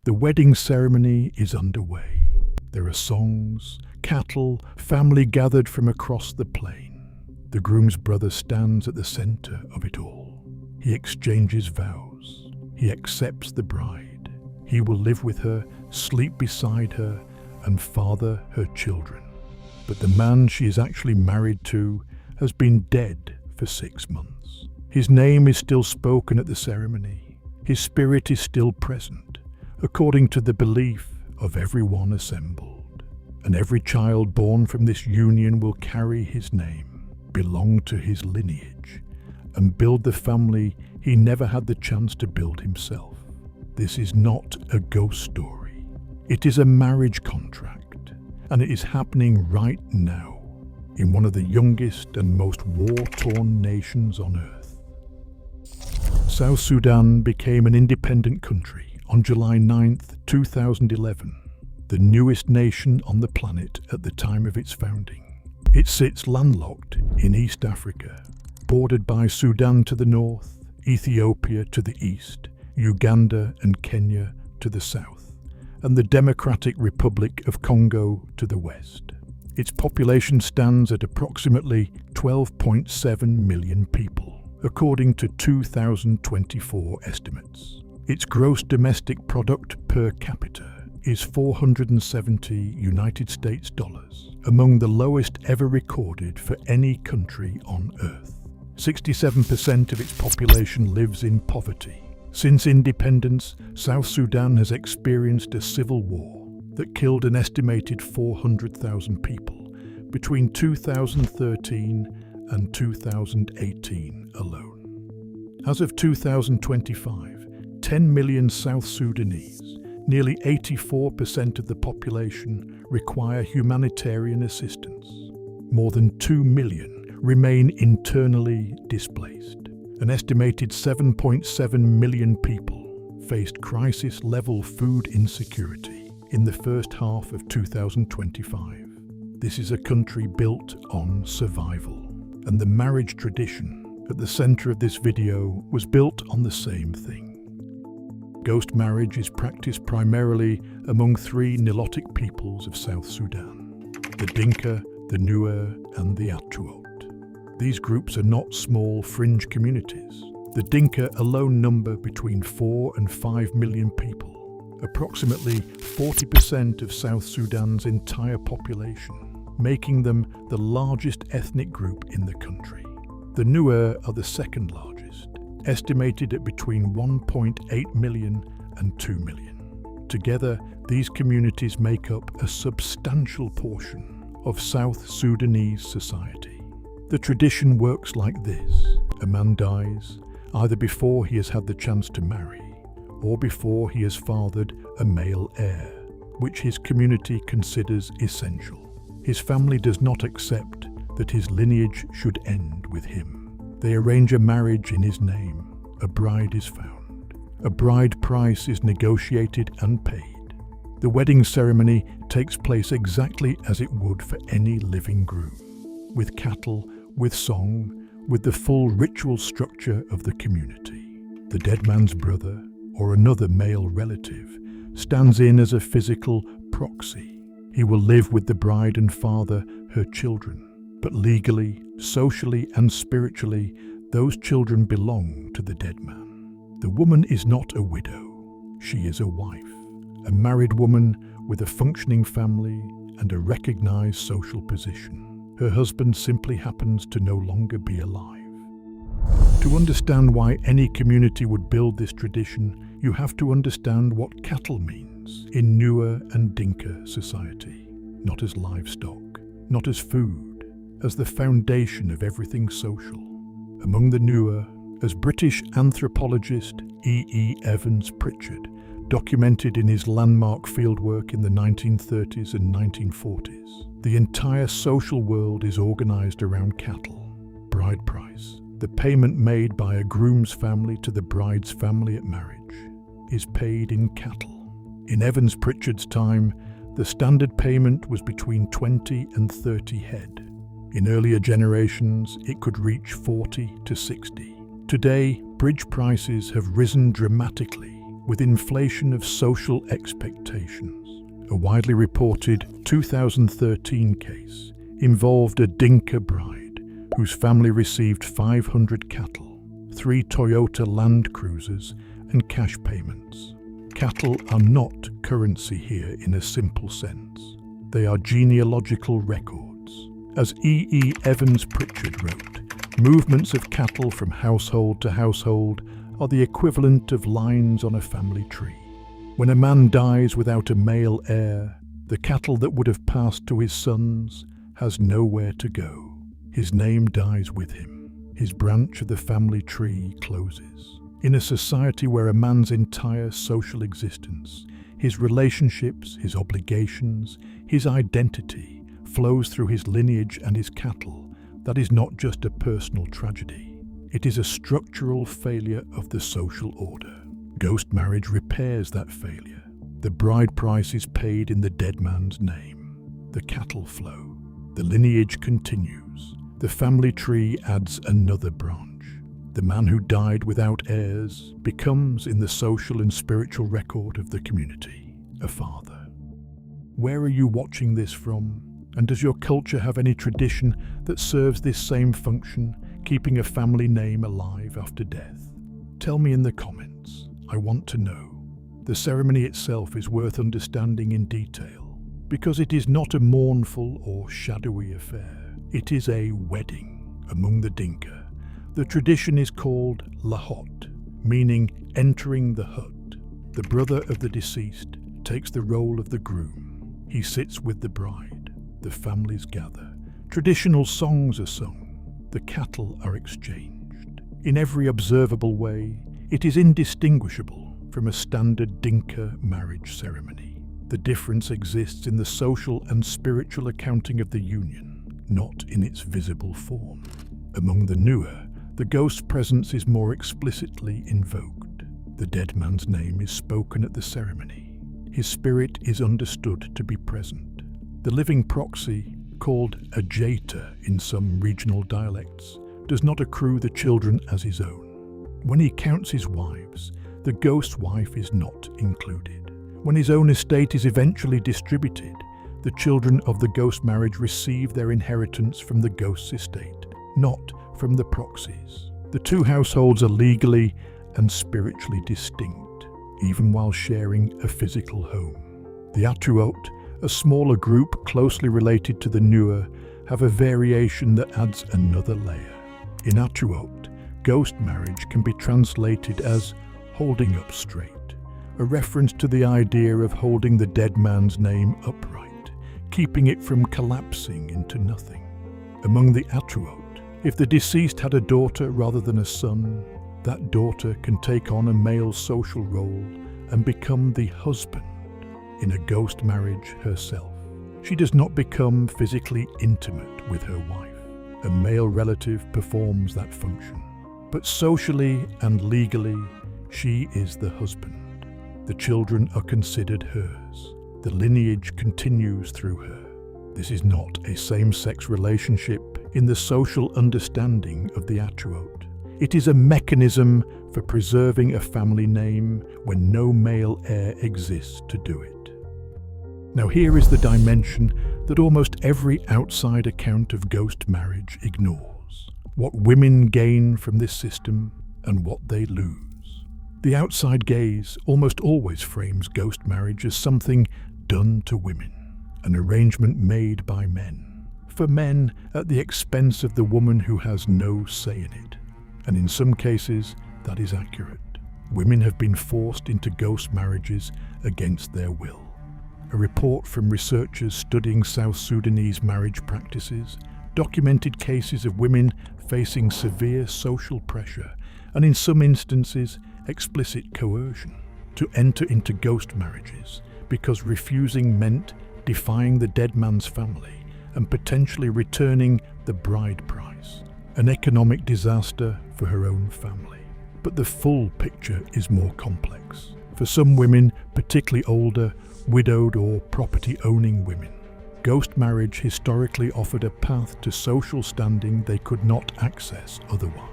The wedding ceremony is underway. There are songs, cattle, family gathered from across the plain. The groom's brother stands at the center of it all. He exchanges vows. He accepts the bride. He will live with her, sleep beside her, and father her children. But the man she is actually married to has been dead for 6 months. His name is still spoken at the ceremony. His spirit is still present, according to the belief of everyone assembled. And every child born from this union will carry his name, belong to his lineage, and build the family he never had the chance to build himself. This is not a ghost story. It is a marriage contract, and it is happening right now in one of the youngest and most war-torn nations on earth. South Sudan became an independent country on July 9, 2011, the newest nation on the planet at the time of its founding. It sits landlocked in East Africa, bordered by Sudan to the north, Ethiopia to the east, Uganda and Kenya to the south, and the Democratic Republic of Congo to the west. Its population stands at approximately 12.7 million people, according to 2024 estimates. Its gross domestic product per capita is 470 United States dollars, among the lowest ever recorded for any country on Earth. 67% of its population lives in poverty. Since independence, South Sudan has experienced a civil war that killed an estimated 400,000 people between 2013 and 2018 alone. As of 2025, 10 million South Sudanese, nearly 84% of the population, require humanitarian assistance. More than 2 million remain internally displaced. An estimated 7.7 million people faced crisis-level food insecurity in the first half of 2025. This is a country built on survival, and the marriage tradition at the center of this video was built on the same thing. Ghost marriage is practiced primarily among 3 Nilotic peoples of South Sudan: the Dinka, the Nuer, and the Atuot. These groups are not small fringe communities. The Dinka alone number between 4 and 5 million people, approximately 40% of South Sudan's entire population, making them the largest ethnic group in the country. The Nuer are the second largest, estimated at between 1.8 million and 2 million. Together, these communities make up a substantial portion of South Sudanese society. The tradition works like this. A man dies, either before he has had the chance to marry, or before he has fathered a male heir, which his community considers essential. His family does not accept that his lineage should end with him. They arrange a marriage in his name. A bride is found. A bride price is negotiated and paid. The wedding ceremony takes place exactly as it would for any living groom, with cattle, with song, with the full ritual structure of the community. The dead man's brother, or another male relative, stands in as a physical proxy. He will live with the bride and father her children, but legally, socially, and spiritually, those children belong to the dead man. The woman is not a widow. She is a wife, a married woman with a functioning family and a recognized social position. Her husband simply happens to no longer be alive. To understand why any community would build this tradition, you have to understand what cattle means in Nuer and Dinka society, not as livestock, not as food, as the foundation of everything social. Among the Nuer, as British anthropologist E. Evans Pritchard documented in his landmark fieldwork in the 1930s and 1940s, the entire social world is organized around cattle. Bride price, the payment made by a groom's family to the bride's family at marriage, is paid in cattle. In Evans Pritchard's time, the standard payment was between 20 and 30 head. In earlier generations, it could reach 40 to 60. Today, bridge prices have risen dramatically with inflation of social expectations. A widely reported 2013 case involved a Dinka bride whose family received 500 cattle, 3 Toyota Land Cruisers, and cash payments. Cattle are not currency here in a simple sense. They are genealogical records. As E. Evans Pritchard wrote, movements of cattle from household to household are the equivalent of lines on a family tree. When a man dies without a male heir, the cattle that would have passed to his sons has nowhere to go. His name dies with him. His branch of the family tree closes. In a society where a man's entire social existence, his relationships, his obligations, his identity flows through his lineage and his cattle, that is not just a personal tragedy. It is a structural failure of the social order. Ghost marriage repairs that failure. The bride price is paid in the dead man's name. The cattle flow. The lineage continues. The family tree adds another branch. The man who died without heirs becomes, in the social and spiritual record of the community, a father. Where are you watching this from? And does your culture have any tradition that serves this same function, keeping a family name alive after death? Tell me in the comments. I want to know. The ceremony itself is worth understanding in detail, because it is not a mournful or shadowy affair. It is a wedding among the Dinka. The tradition is called lahot, meaning entering the hut. The brother of the deceased takes the role of the groom. He sits with the bride. The families gather. Traditional songs are sung. The cattle are exchanged. In every observable way, it is indistinguishable from a standard Dinka marriage ceremony. The difference exists in the social and spiritual accounting of the union, not in its visible form. Among the Nuer, the ghost's presence is more explicitly invoked. The dead man's name is spoken at the ceremony. His spirit is understood to be present. The living proxy, called a Jeta in some regional dialects, does not accrue the children as his own. When he counts his wives, the ghost's wife is not included. When his own estate is eventually distributed, the children of the ghost marriage receive their inheritance from the ghost's estate, not from the proxies. The two households are legally and spiritually distinct, even while sharing a physical home. The Atuot, a smaller group closely related to the Nuer, have a variation that adds another layer. In Atuot, ghost marriage can be translated as holding up straight, a reference to the idea of holding the dead man's name upright, keeping it from collapsing into nothing. Among the Atuot, if the deceased had a daughter rather than a son, that daughter can take on a male social role and become the husband in a ghost marriage herself. She does not become physically intimate with her wife. A male relative performs that function. But socially and legally, she is the husband. The children are considered hers. The lineage continues through her. This is not a same-sex relationship in the social understanding of the Atuot. It is a mechanism for preserving a family name when no male heir exists to do it. Now here is the dimension that almost every outside account of ghost marriage ignores. What women gain from this system and what they lose. The outside gaze almost always frames ghost marriage as something done to women, an arrangement made by men, for men at the expense of the woman who has no say in it. And in some cases, that is accurate. Women have been forced into ghost marriages against their will. A report from researchers studying South Sudanese marriage practices documented cases of women facing severe social pressure and, in some instances, explicit coercion to enter into ghost marriages because refusing meant defying the dead man's family and potentially returning the bride price, an economic disaster for her own family. But the full picture is more complex. For some women, particularly older, widowed or property-owning women, ghost marriage historically offered a path to social standing they could not access otherwise.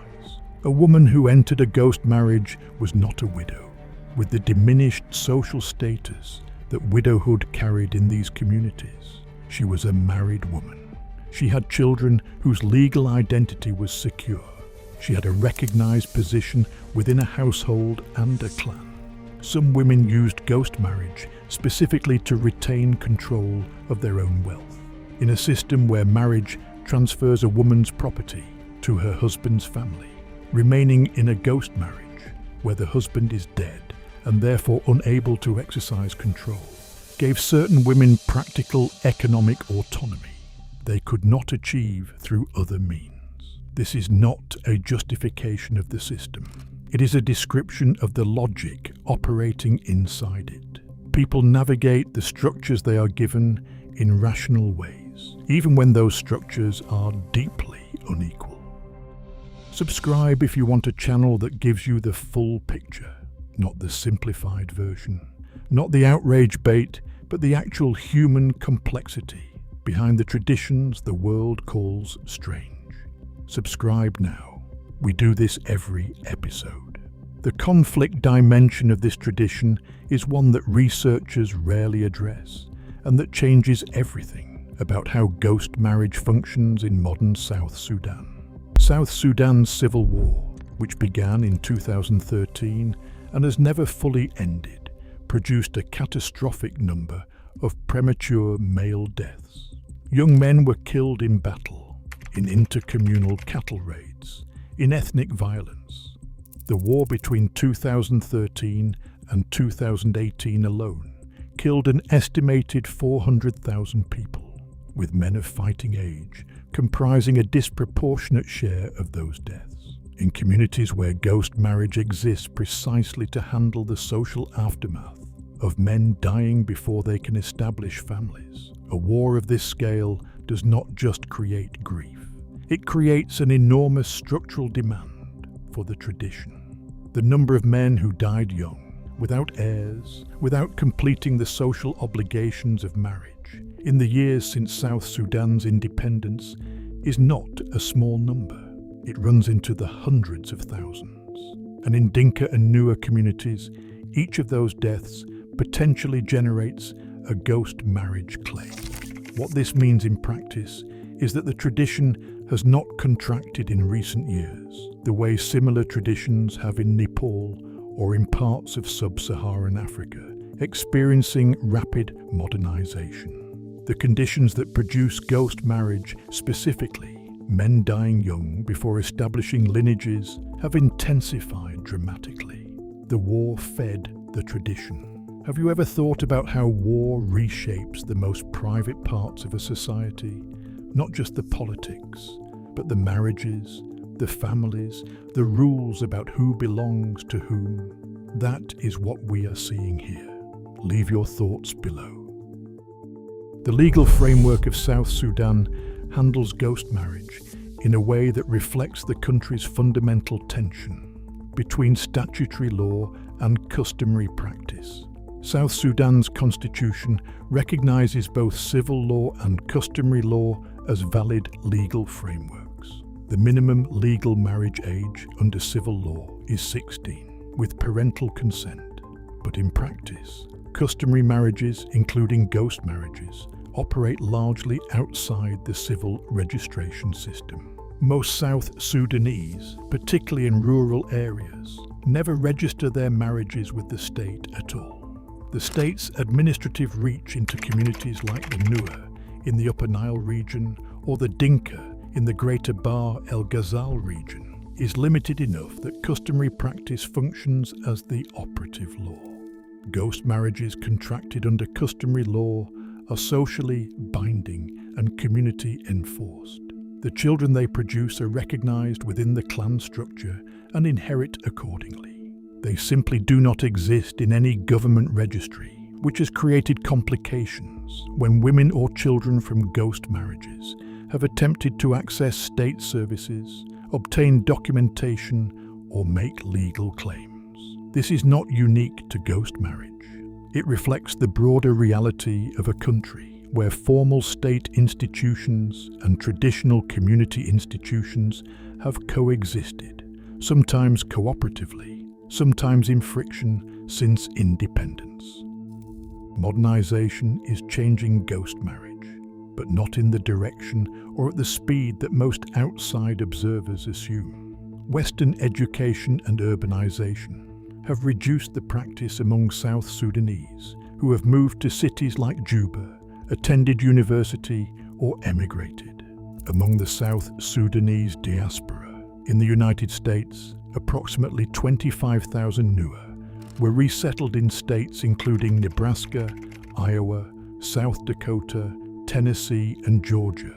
A woman who entered a ghost marriage was not a widow. with the diminished social status that widowhood carried in these communities. She was a married woman. She had children whose legal identity was secure. She had a recognized position within a household and a clan. Some women used ghost marriage specifically to retain control of their own wealth. In a system where marriage transfers a woman's property to her husband's family, remaining in a ghost marriage where the husband is dead and therefore unable to exercise control, gave certain women practical economic autonomy they could not achieve through other means. This is not a justification of the system. It is a description of the logic operating inside it. People navigate the structures they are given in rational ways, even when those structures are deeply unequal. Subscribe if you want a channel that gives you the full picture, not the simplified version, not the outrage bait, but the actual human complexity behind the traditions the world calls strange. Subscribe now. We do this every episode. The conflict dimension of this tradition is one that researchers rarely address, and that changes everything about how ghost marriage functions in modern South Sudan. South Sudan's civil war, which began in 2013 and has never fully ended, produced a catastrophic number of premature male deaths. Young men were killed in battle, in intercommunal cattle raids, in ethnic violence. The war between 2013 and 2018 alone killed an estimated 400,000 people, with men of fighting age comprising a disproportionate share of those deaths. In communities where ghost marriage exists precisely to handle the social aftermath of men dying before they can establish families, a war of this scale does not just create grief. It creates an enormous structural demand for the tradition. The number of men who died young, without heirs, without completing the social obligations of marriage, in the years since South Sudan's independence is not a small number. It runs into the hundreds of thousands. And in Dinka and Nuer communities, each of those deaths potentially generates a ghost marriage claim. What this means in practice is that the tradition has not contracted in recent years, the way similar traditions have in Nepal or in parts of sub-Saharan Africa, experiencing rapid modernization. The conditions that produce ghost marriage, specifically men dying young before establishing lineages, have intensified dramatically. The war fed the tradition. Have you ever thought about how war reshapes the most private parts of a society? Not just the politics, but the marriages, the families, the rules about who belongs to whom. That is what we are seeing here. Leave your thoughts below. The legal framework of South Sudan handles ghost marriage in a way that reflects the country's fundamental tension between statutory law and customary practice. South Sudan's constitution recognizes both civil law and customary law as valid legal frameworks. The minimum legal marriage age under civil law is 16, with parental consent. But in practice, customary marriages, including ghost marriages, operate largely outside the civil registration system. Most South Sudanese, particularly in rural areas, never register their marriages with the state at all. The state's administrative reach into communities like the Nuer in the Upper Nile region or the Dinka in the Greater Bahr el Ghazal region is limited enough that customary practice functions as the operative law. Ghost marriages contracted under customary law are socially binding and community enforced. The children they produce are recognized within the clan structure and inherit accordingly. They simply do not exist in any government registry, which has created complications when women or children from ghost marriages have attempted to access state services, obtain documentation, or make legal claims. This is not unique to ghost marriage. It reflects the broader reality of a country where formal state institutions and traditional community institutions have coexisted, sometimes cooperatively, sometimes in friction, since independence. Modernization is changing ghost marriage, but not in the direction or at the speed that most outside observers assume. Western education and urbanization have reduced the practice among South Sudanese who have moved to cities like Juba, attended university, or emigrated. Among the South Sudanese diaspora in the United States, approximately 25,000 Nuer were resettled in states including Nebraska, Iowa, South Dakota, Tennessee, and Georgia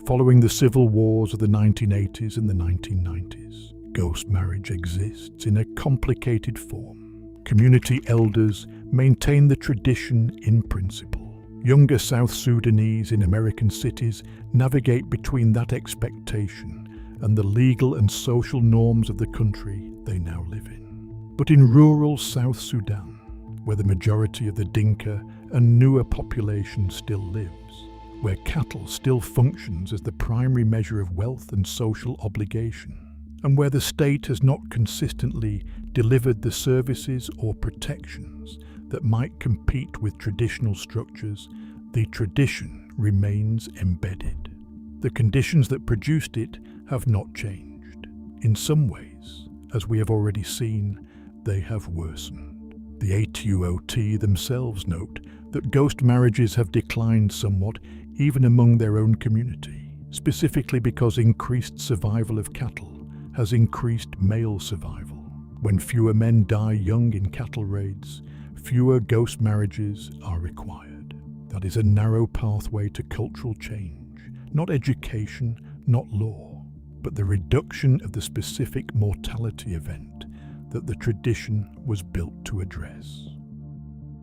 following the civil wars of the 1980s and the 1990s. Ghost marriage exists in a complicated form. Community elders maintain the tradition in principle. Younger South Sudanese in American cities navigate between that expectation and the legal and social norms of the country they now live in. But in rural South Sudan, where the majority of the Dinka and Nuer population still lives, where cattle still functions as the primary measure of wealth and social obligation, and where the state has not consistently delivered the services or protections that might compete with traditional structures, the tradition remains embedded. The conditions that produced it have not changed. In some ways, as we have already seen, they have worsened. The Atuot themselves note that ghost marriages have declined somewhat even among their own community, specifically because increased survival of cattle has increased male survival. When fewer men die young in cattle raids, fewer ghost marriages are required. That is a narrow pathway to cultural change, not education, not law, but the reduction of the specific mortality event that the tradition was built to address.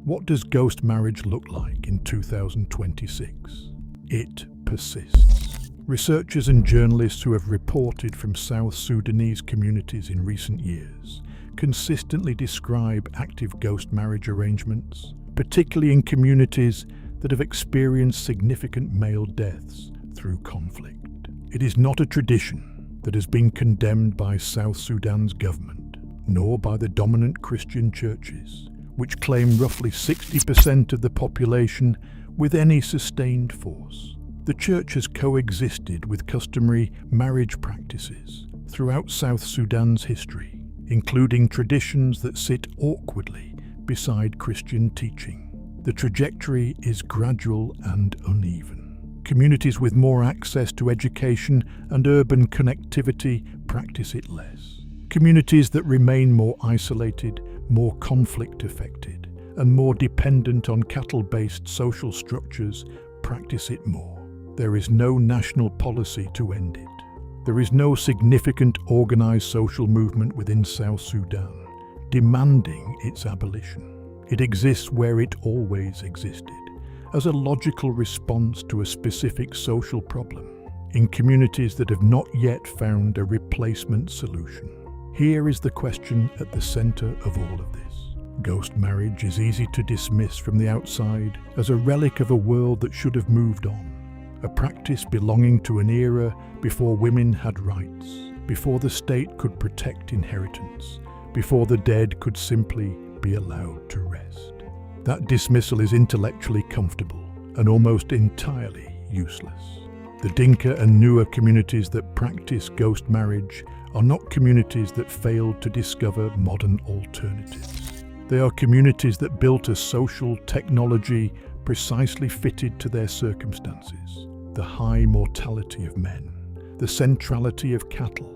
What does ghost marriage look like in 2026? It persists. Researchers and journalists who have reported from South Sudanese communities in recent years consistently describe active ghost marriage arrangements, particularly in communities that have experienced significant male deaths through conflict. It is not a tradition that has been condemned by South Sudan's government, nor by the dominant Christian churches, which claim roughly 60% of the population with any sustained force. The church has coexisted with customary marriage practices throughout South Sudan's history, including traditions that sit awkwardly beside Christian teaching. The trajectory is gradual and uneven. Communities with more access to education and urban connectivity practice it less. Communities that remain more isolated, more conflict-affected, and more dependent on cattle-based social structures practice it more. There is no national policy to end it. There is no significant organized social movement within South Sudan demanding its abolition. It exists where it always existed, as a logical response to a specific social problem, in communities that have not yet found a replacement solution. Here is the question at the center of all of this. Ghost marriage is easy to dismiss from the outside as a relic of a world that should have moved on, a practice belonging to an era before women had rights, before the state could protect inheritance, before the dead could simply be allowed to rest. That dismissal is intellectually comfortable and almost entirely useless. The Dinka and Nuer communities that practice ghost marriage are not communities that failed to discover modern alternatives. They are communities that built a social technology precisely fitted to their circumstances. The high mortality of men, the centrality of cattle,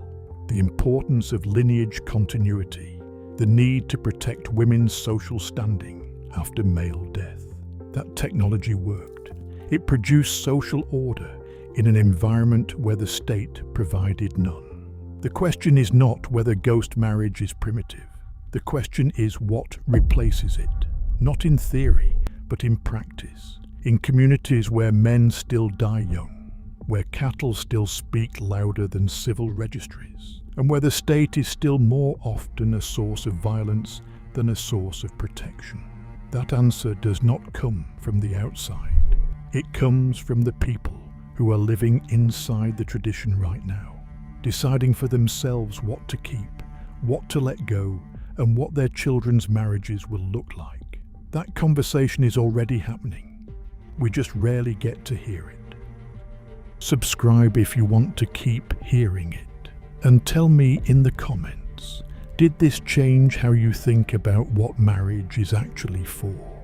the importance of lineage continuity, the need to protect women's social standing after male death. That technology worked. It produced social order in an environment where the state provided none. The question is not whether ghost marriage is primitive. The question is what replaces it, not in theory, but in practice. In communities where men still die young, where cattle still speak louder than civil registries, and where the state is still more often a source of violence than a source of protection. That answer does not come from the outside. It comes from the people who are living inside the tradition right now, deciding for themselves what to keep, what to let go, and what their children's marriages will look like. That conversation is already happening. We just rarely get to hear it. Subscribe if you want to keep hearing it. And tell me in the comments, did this change how you think about what marriage is actually for?